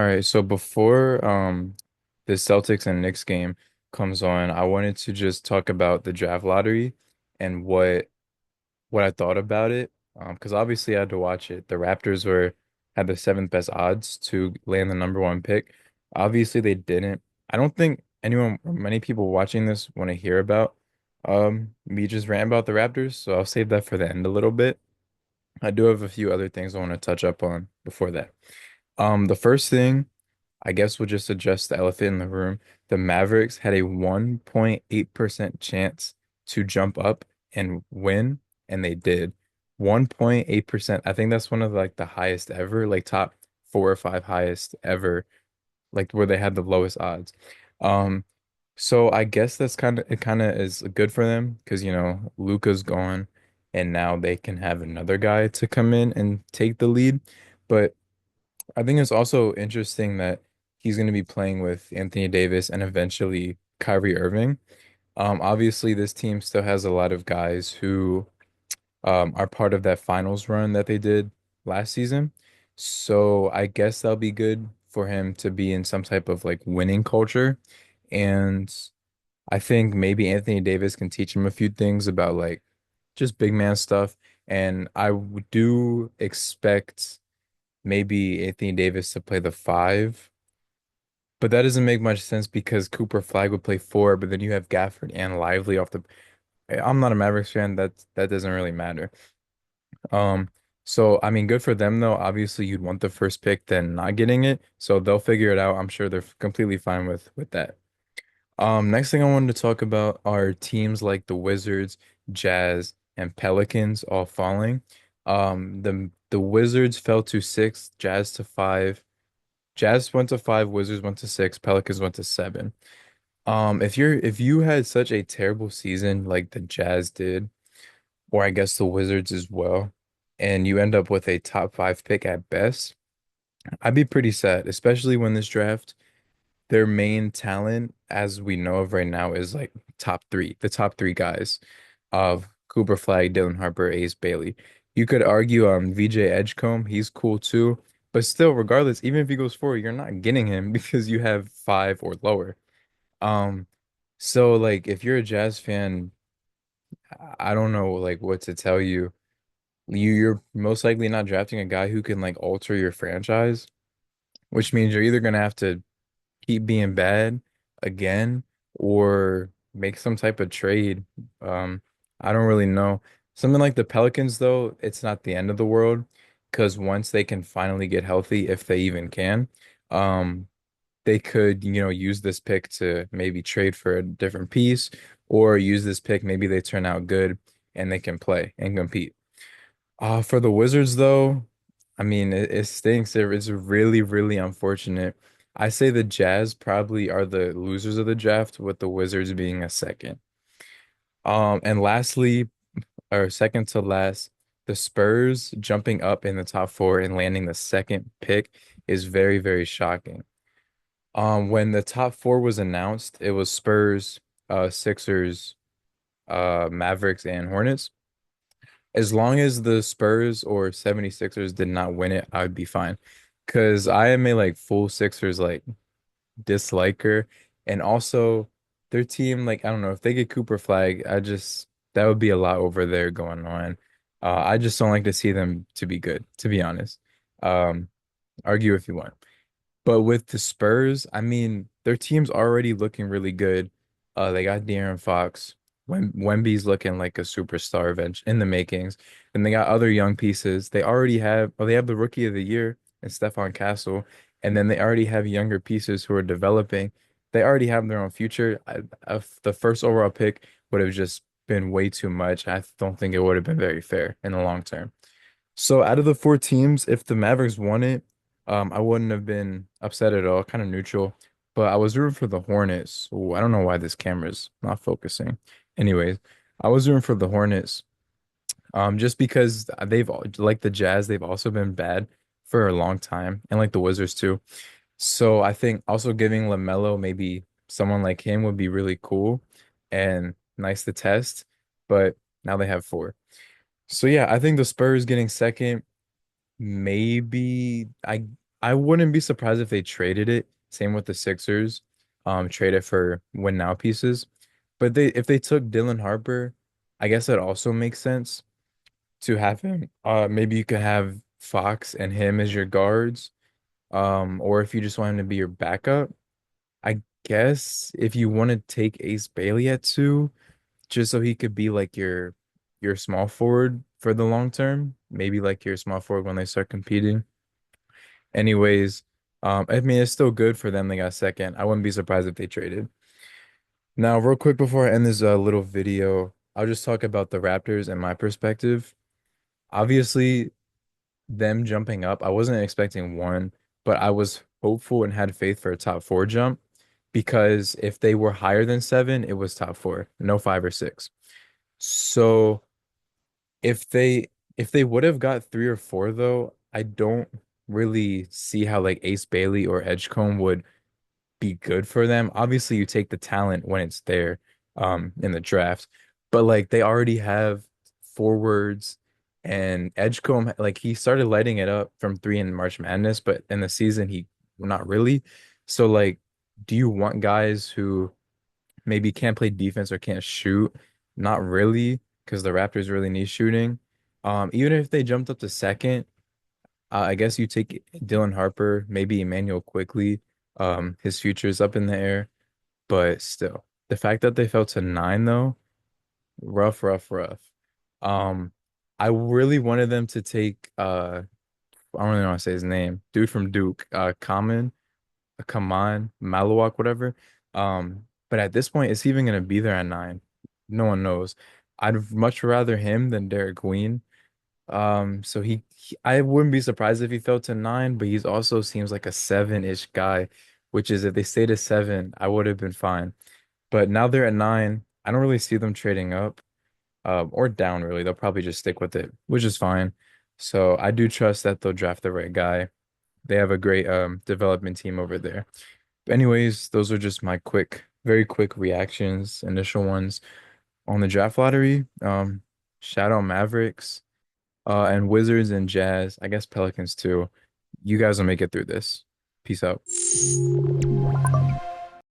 All right, so before the Celtics and Knicks game comes on, I wanted to just talk about the draft lottery and what I thought about it. Because obviously I had to watch it. The Raptors were had the seventh best odds to land the number one pick. Obviously they didn't. I don't think anyone or many people watching this want to hear about me just rant about the Raptors, so I'll save that for the end a little bit. I do have a few other things I want to touch up on before that. The first thing. I guess we'll just address the elephant in the room. The Mavericks had a 1.8% chance to jump up and win, and they did. 1.8%. I think that's one of like the highest ever, like top four or five highest ever, like where they had the lowest odds. Um, so I guess that's kind of is good for them because Luka's gone, and now they can have another guy to come in and take the lead. But I think it's also interesting that he's going to be playing with Anthony Davis and eventually Kyrie Irving. Obviously, this team still has a lot of guys who are part of that finals run that they did last season. So I guess that'll be good for him to be in some type of like winning culture. And I think maybe Anthony Davis can teach him a few things about like just big man stuff. And do expect maybe Anthony Davis to play the five. But that doesn't make much sense because Cooper Flag would play four, but then you have Gafford and Lively off the. I'm not a Mavericks fan. That doesn't really matter. Um, so I mean, good for them though. Obviously, you'd want the first pick, then not getting it. So they'll figure it out. I'm sure they're completely fine with that. Next thing I wanted to talk about are teams like the Wizards, Jazz, and Pelicans all falling. The Wizards fell to six, Jazz to five. Jazz went to five, Wizards went to six, Pelicans went to seven. If you had such a terrible season like the Jazz did, or I guess the Wizards as well, and you end up with a top five pick at best, I'd be pretty sad, especially when this draft, their main talent, as we know of right now, is like the top three guys of Cooper Flag, Dylan Harper, Ace Bailey. You could argue VJ Edgecombe, he's cool too. But still, regardless, even if he goes forward, you're not getting him because you have five or lower. Um, so like if you're a Jazz fan, I don't know like what to tell you. You're most likely not drafting a guy who can like alter your franchise, which means you're either gonna have to keep being bad again or make some type of trade. Um, I don't really know. Something like the Pelicans, though, it's not the end of the world because once they can finally get healthy, if they even can, um, they could, use this pick to maybe trade for a different piece or use this pick. Maybe they turn out good and they can play and compete. For the Wizards, though, I mean, it stinks. It's really, really unfortunate. I say the Jazz probably are the losers of the draft, with the Wizards being a second. And lastly, or second to last, the Spurs jumping up in the top four and landing the second pick is very, very shocking. When the top four was announced, it was Spurs, Sixers, Mavericks, and Hornets. As long as the Spurs or 76ers did not win it, I would be fine. Because I am a like full Sixers like disliker. And also their team, like, I don't know, if they get Cooper Flag, that would be a lot over there going on. I just don't like to see them to be good, to be honest. Um, argue if you want. But with the Spurs, I mean, their team's already looking really good. They got De'Aaron Fox. Wemby's looking like a superstar bench in the makings. And they got other young pieces. They have the rookie of the year and Stephon Castle. And then they already have younger pieces who are developing. They already have their own future. The first overall pick would have just been way too much. I don't think it would have been very fair in the long term. So out of the four teams, if the Mavericks won it, I wouldn't have been upset at all, kind of neutral. But I was rooting for the Hornets. Ooh, I don't know why this camera's not focusing. Anyways, I was rooting for the Hornets, just because like the Jazz, they've also been bad for a long time, and like the Wizards too. So I think also giving LaMelo maybe someone like him would be really cool and nice to test. But now they have four. So yeah, I think the Spurs getting second. Maybe I wouldn't be surprised if they traded it. Same with the Sixers, trade it for win now pieces. But they if they took Dylan Harper, I guess that also makes sense to have him. Maybe you could have Fox and him as your guards. Or if you just want him to be your backup. I guess if you want to take Ace Bailey at two, just so he could be like your small forward for the long term, maybe like your small forward when they start competing. Anyways, I mean it's still good for them. They got second. I wouldn't be surprised if they traded. Now, real quick before I end this little video, I'll just talk about the Raptors and my perspective. Obviously, them jumping up, I wasn't expecting one, but I was hopeful and had faith for a top four jump because if they were higher than seven, it was top four, no five or six. So if they would have got three or four though, I don't really see how like Ace Bailey or Edgecombe would be good for them. Obviously, you take the talent when it's there, in the draft, but like they already have forwards and Edgecombe, like he started lighting it up from three in March Madness, but in the season he not really. So like, do you want guys who maybe can't play defense or can't shoot? Not really, because the Raptors really need shooting. Even if they jumped up to second, I guess you take Dylan Harper, maybe Emmanuel quickly. His future is up in the air, but still, the fact that they fell to nine though, rough, rough, rough. Um, I really wanted them to take I don't really know how to say his name, dude from Duke, Kaman, Malawak, whatever. But at this point, is he even gonna be there at nine? No one knows. I'd much rather him than Derek Queen. So I wouldn't be surprised if he fell to nine, but he's also seems like a seven-ish guy, which is if they stayed at seven, I would have been fine. But now they're at nine. I don't really see them trading up, or down really. They'll probably just stick with it, which is fine. So I do trust that they'll draft the right guy. They have a great development team over there. Anyways, those are just my very quick reactions, initial ones on the draft lottery. Shout out Mavericks. And Wizards and Jazz, I guess Pelicans too. You guys will make it through this. Peace out.